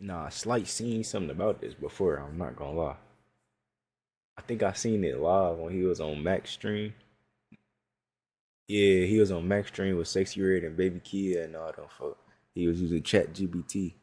Nah, Slight seen something about this before. I'm not gonna lie. I think I seen it live when he was on Max Stream. Yeah, he was on Max Stream with Sexy Red and Baby Kia and all them folk. He was using ChatGPT.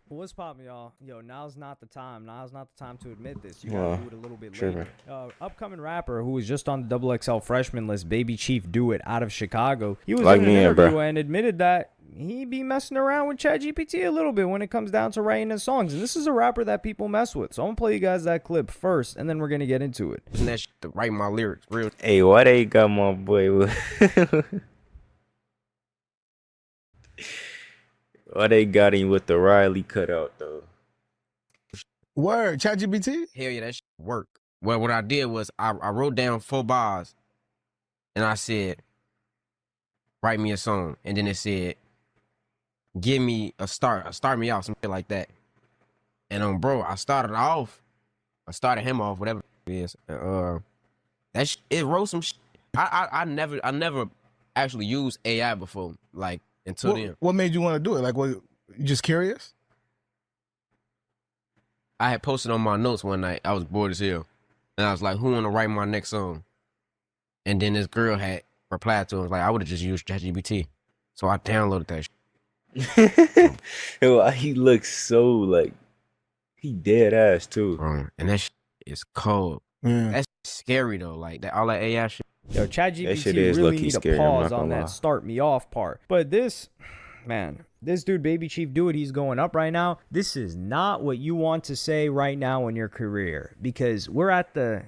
What's poppin', y'all? Yo, now's not the time. Now's not the time to admit this. You gotta Well, do it a little bit tripping. later. Upcoming rapper who was just on the Double XL freshman list, Babychiefdoit out of Chicago. He was Like in an me, interview bro. and admitted that he be messing around with ChatGPT a little bit when it comes down to writing his songs. And this is a rapper that people mess with. So I'm gonna play you guys that clip first, and then we're gonna get into it. Using that shit to write my lyrics, real. Hey, why they got my boy? Why they got him with the Riley cutout though? Word, ChatGPT? Hell yeah, that shit work. Well, what I did was I wrote down 4 bars, and I said, write me a song, and then it said, give me a start me off, something like that. And bro, I started him off, whatever it is. It wrote some. I never actually used AI before, like until then. What made you want to do it? Like, what? You just curious? I had posted on my notes one night. I was bored as hell, and I was like, "Who want to write my next song?" And then this girl had replied to him, like, "I would have just used ChatGPT." So I downloaded that shit. Yo, he looks so like he dead ass too. And that shit is cold. Yeah. That's scary though. Like that, all that AI shit. Yo, That shit ChatGPT is really low-key need scary, to I'm pause not on gonna lie. that start me off part. But this, man, this dude, Babychiefdoit, he's going up right now. This is not what you want to say right now in your career, because we're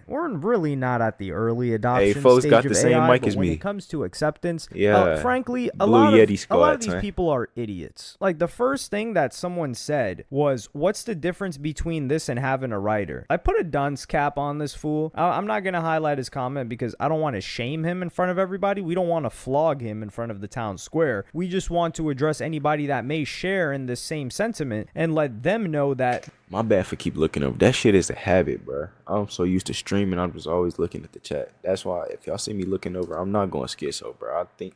really not at the early adoption folks stage got of the same AI, mic but as when me. it comes to acceptance, Yeah. frankly, a Blue lot Yeti of squad, these son. people are idiots. Like, the first thing that someone said was, what's the difference between this and having a writer? I put a dunce cap on this fool. I'm not going to highlight his comment because I don't want to shame him in front of everybody. We don't want to flog him in front of the town square. We just want to address anybody that may share in this same sentiment and let them know that My bad for keep looking up. That shit is a habit, bro. I'm so used to streaming. I'm just always looking at the chat. That's why if y'all see me looking over, I'm not going schizo, bro. I think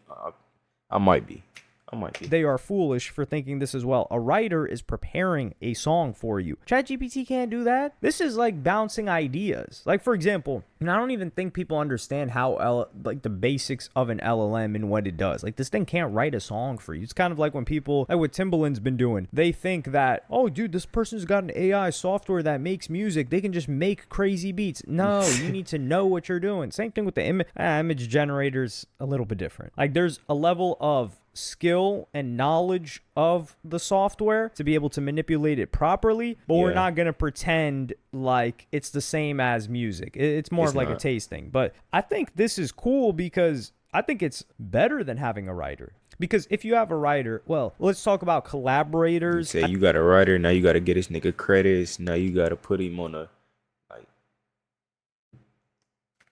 I might be. I might be. they are foolish for thinking this as well. A writer is preparing a song for you. ChatGPT can't do that. This is like bouncing ideas. Like, for example, and I don't even think people understand how like the basics of an LLM and what it does. Like, this thing can't write a song for you. It's kind of like when people, like what Timbaland's been doing, they think that, oh, dude, this person's got an AI software that makes music. They can just make crazy beats. No, you need to know what you're doing. Same thing with the image generators, a little bit different. Like, there's a level of skill and knowledge of the software to be able to manipulate it properly, but we're Yeah. not going to pretend like it's the same as music. It's more It's of like a not. taste thing. But I think this is cool because I think it's better than having a writer. Because if you have a writer, well, let's talk about You collaborators. say you got a writer, now you got to get this nigga credits. Now you got to put him on a like.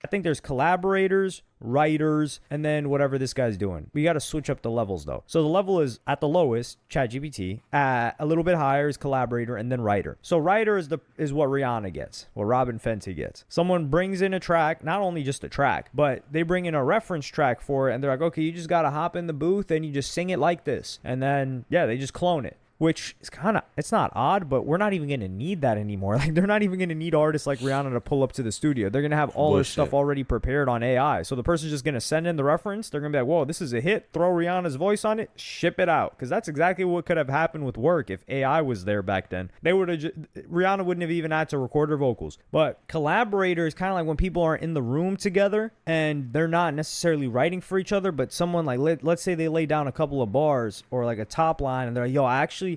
I think there's collaborators, writers, and then whatever this guy's doing. We got to switch up the levels, though. So the level is at the lowest, ChatGPT. A little bit higher is collaborator, and then writer. So writer is what Rihanna gets, what Robin Fenty gets. Someone brings in a track, not only just a track, but they bring in a reference track for it, and they're like, okay, you just got to hop in the booth and you just sing it like this. And then, yeah, they just clone it. Which is it's not odd, but we're not even going to need that anymore. Like, they're not even going to need artists like Rihanna to pull up to the studio. They're going to have all their stuff already prepared on AI. So the person's just going to send in the reference. They're going to be like, whoa, this is a hit. Throw Rihanna's voice on it. Ship it out. Because that's exactly what could have happened with work if AI was there back then. Rihanna wouldn't have even had to record her vocals. But collaborator is kind of like when people are in the room together and they're not necessarily writing for each other, but someone like, let's say they lay down a couple of bars or like a top line and they're like, yo,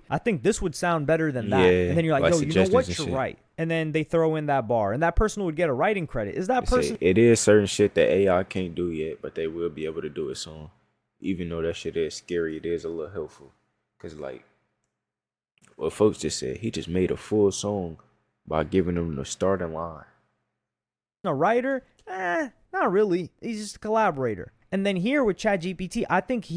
I think this would sound better than that. Yeah, And then you're like, like yo, you know what? suggestions and You're shit. right. And then they throw in that bar. And that person would get a writing credit. Is that Say person... it is certain shit that AI can't do yet, but they will be able to do it soon. Even though that shit is scary, it is a little helpful. Cause like what folks just said, he just made a full song by giving them the starting line. a writer? Not really. He's just a collaborator. And then here with ChatGPT, I think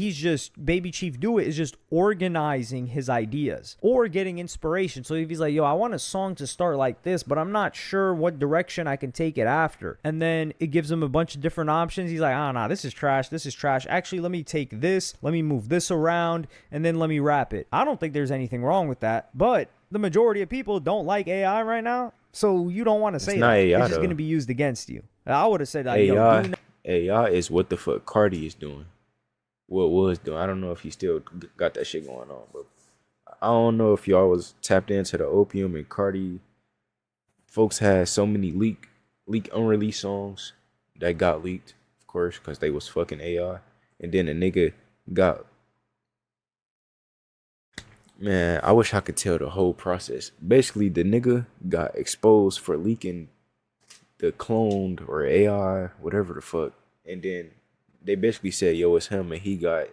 Baby Chief Do It is just organizing his ideas or getting inspiration. So if he's like, yo, I want a song to start like this, but I'm not sure what direction I can take it after. And then it gives him a bunch of different options. He's like, oh, no, this is trash. This is trash. Actually, let me take this. Let me move this around and then let me wrap it. I don't think there's anything wrong with that. But the majority of people don't like AI right now. So you don't want to say not that. AI, It's just though. going to be used against you. I would have said, like, AI, yo, AI is what the fuck Cardi is doing. What was doing. I don't know if he still got that shit going on, but I don't know if y'all was tapped into the opium and Cardi. Folks had so many leak unreleased songs that got leaked, of course, because they was fucking AI. And then a nigga got, man, I wish I could tell the whole process. Basically, the nigga got exposed for leaking the cloned or AI, whatever the fuck. And then they basically said, yo, it's him, and he got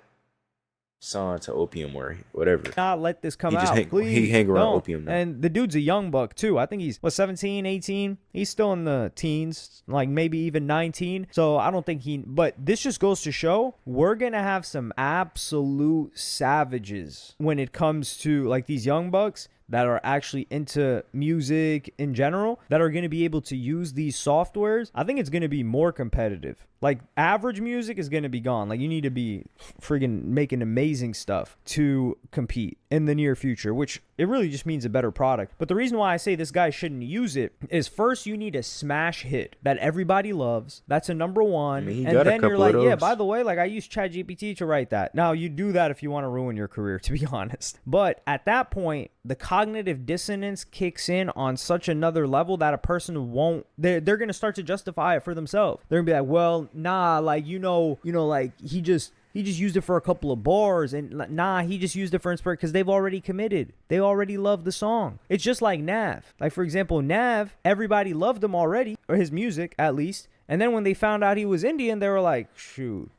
signed to opium or whatever. not let this come He just out. Please he hang around don't. opium now. And the dude's a young buck too. I think he's 17, 18. He's still in the teens, like maybe even 19. So I don't think but this just goes to show we're going to have some absolute savages when it comes to like these young bucks that are actually into music in general that are going to be able to use these softwares. I think it's going to be more competitive. Like average music is going to be gone. Like you need to be friggin' making amazing stuff to compete in the near future, which it really just means a better product. But the reason why I say this guy shouldn't use it is first you need a smash hit that everybody loves. That's a number one. I mean, he and got a then you're couple of like, yeah, those. by the way, like I use ChatGPT to write that. Now you do that if you want to ruin your career, to be honest. But at that point, the cognitive dissonance kicks in on such another level that a person won't, they're going to start to justify it for themselves. They're going to be like, well, nah, like, like he just used it for a couple of bars, and nah, he just used it for inspiration because they've already committed. They already love the song. It's just like Nav. Like, for example, Nav, everybody loved him already, or his music at least. And then when they found out he was Indian, they were like, shoot,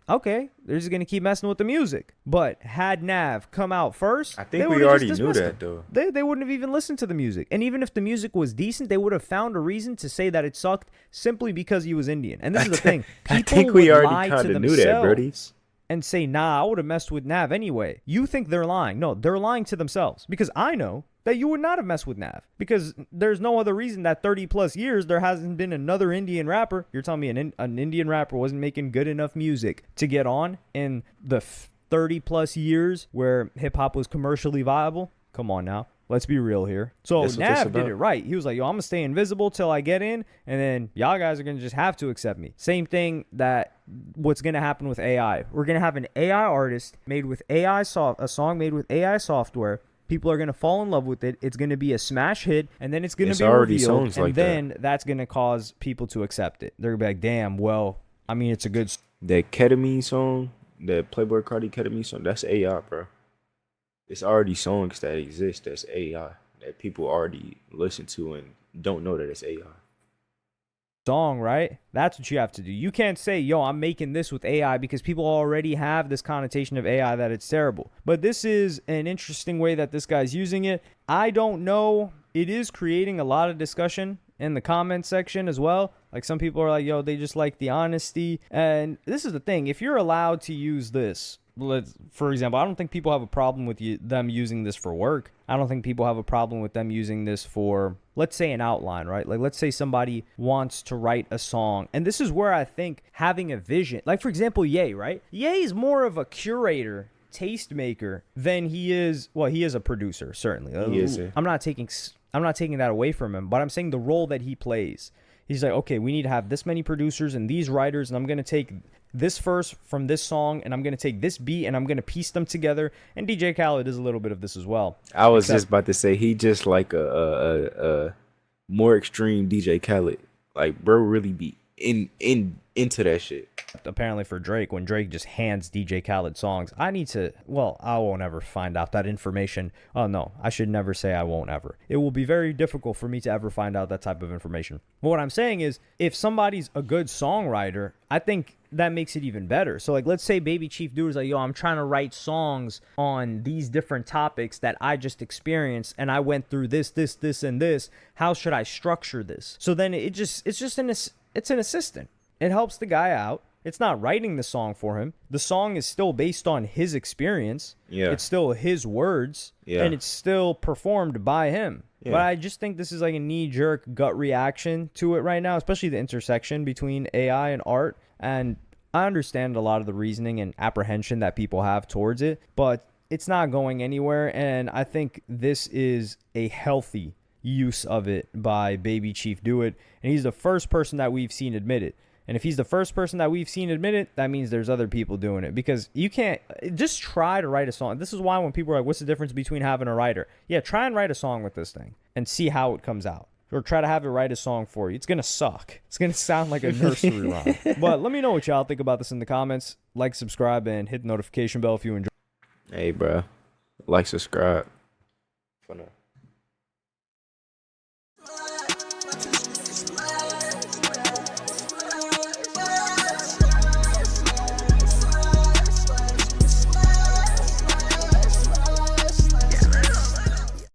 okay, they're just going to keep messing with the music. But had Nav come out first, I think they we would've already just knew dismissed that, him. though. They wouldn't have even listened to the music. And even if the music was decent, they would have found a reason to say that it sucked simply because he was Indian. And this is the thing. I People think we would already lie to kind of knew that, themselves Brody. and say, nah, I would have messed with Nav anyway. You think they're lying. No, they're lying to themselves. Because I know that you would not have messed with Nav. Because there's no other reason that 30 plus years there hasn't been another Indian rapper. You're telling me an Indian rapper wasn't making good enough music to get on in the 30 plus years where hip hop was commercially viable? Come on now. Let's be real here. So That's what this Nav did about. it right. He was like, yo, I'm going to stay invisible till I get in, and then y'all guys are going to just have to accept me. Same thing that what's going to happen with AI. We're going to have an AI artist made with a song made with AI software. People are going to fall in love with it. It's going to be a smash hit, and then it's going to be already revealed, songs and like then that's going to cause people to accept it. They're going to be like, damn, well, I mean, it's a good That ketamine song, that Playboy Cardi ketamine song, that's AI, bro. It's already songs that exist that's AI that people already listen to and don't know that it's AI. song, right? That's what you have to do. You can't say, yo, I'm making this with AI, because people already have this connotation of AI that it's terrible. But this is an interesting way that this guy's using it. I don't know. It is creating a lot of discussion in the comment section as well. Like some people are like, yo, they just like the honesty. And this is the thing. If you're allowed to use this, for example, I don't think people have a problem with them using this for work. I don't think people have a problem with them using this for, let's say, an outline, right? Like, let's say somebody wants to write a song. And this is where I think having a vision, like, for example, Ye, right? Ye is more of a curator, tastemaker than he is, well, he is a producer, certainly. He is. I'm not taking that away from him, but I'm saying the role that he plays. He's like, okay, we need to have this many producers and these writers, and I'm going to take this verse from this song, and I'm going to take this beat, and I'm going to piece them together. And DJ Khaled does a little bit of this as well. I was just about to say, he just like a more extreme DJ Khaled. Like, bro really be into that shit. Apparently for Drake, when Drake just hands DJ Khaled songs, I won't ever find out that information. Oh no, I should never say I won't ever. It will be very difficult for me to ever find out that type of information. But what I'm saying is, if somebody's a good songwriter, I think that makes it even better. So like, let's say Babychiefdoit is like, yo, I'm trying to write songs on these different topics that I just experienced, and I went through this, and this. How should I structure this? So then it's an assistant. It helps the guy out. It's not writing the song for him. The song is still based on his experience. Yeah. It's still his words. Yeah. And it's still performed by him. Yeah. But I just think this is like a knee-jerk gut reaction to it right now, especially the intersection between AI and art. And I understand a lot of the reasoning and apprehension that people have towards it, but it's not going anywhere. And I think this is a healthy use of it by Babychiefdoit. And he's the first person that we've seen admit it. And if he's the first person that we've seen admit it, that means there's other people doing it. Because you can't just try to write a song. This is why when people are like, what's the difference between having a writer? Yeah, try and write a song with this thing and see how it comes out. Or try to have it write a song for you. It's going to suck. It's going to sound like a nursery rhyme. But let me know what y'all think about this in the comments. Like, subscribe, and hit the notification bell if you enjoy. Hey, bro. Like, subscribe. For now.